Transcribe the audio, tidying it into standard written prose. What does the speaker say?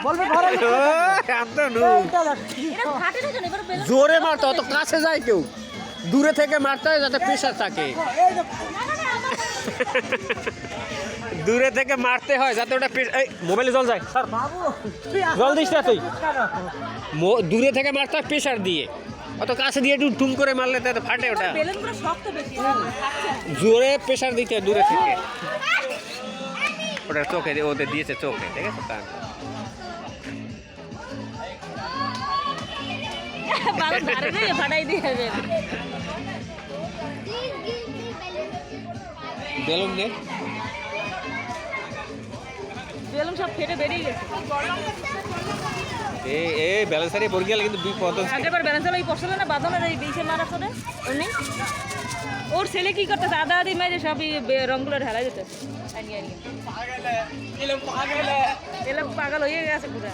বলবে ঘরে জোরে মারতে অত কাছে যায় কেউ দূরে থেকে মারতে হয় যাতে প্রেশার থাকে দূরে থেকে মারতে হয় যাতে ওটা মোবাইলে জল যায় স্যার বাবু জল দিস না তুই দূরে থেকে মারতে হয় প্রেশার দিয়ে অত কাছে দিয়ে একটু টুম করে মারলে তো ফাটে ওটা জোরে প্রেশার দিতে হয় দূরে থেকে ওটা চোখে ওদের দিয়েছে চোখে ঠিক আছে তা বেলুন দে বেলুন সব ফেটে বেরিয়ে গেছে এ ব্যালেন্সারি পড়ে গেল কিন্তু বিপদ আগেরবার ব্যালেন্স এই পড়ছিল না বাঁধনের এই বিষে মারা করে উনি ওর ছেলে কি করতেছে আদা আদি মেরে সবই রংগুলো ঢালাই যেতে এলাম পাগল হয়ে গেছে পুরা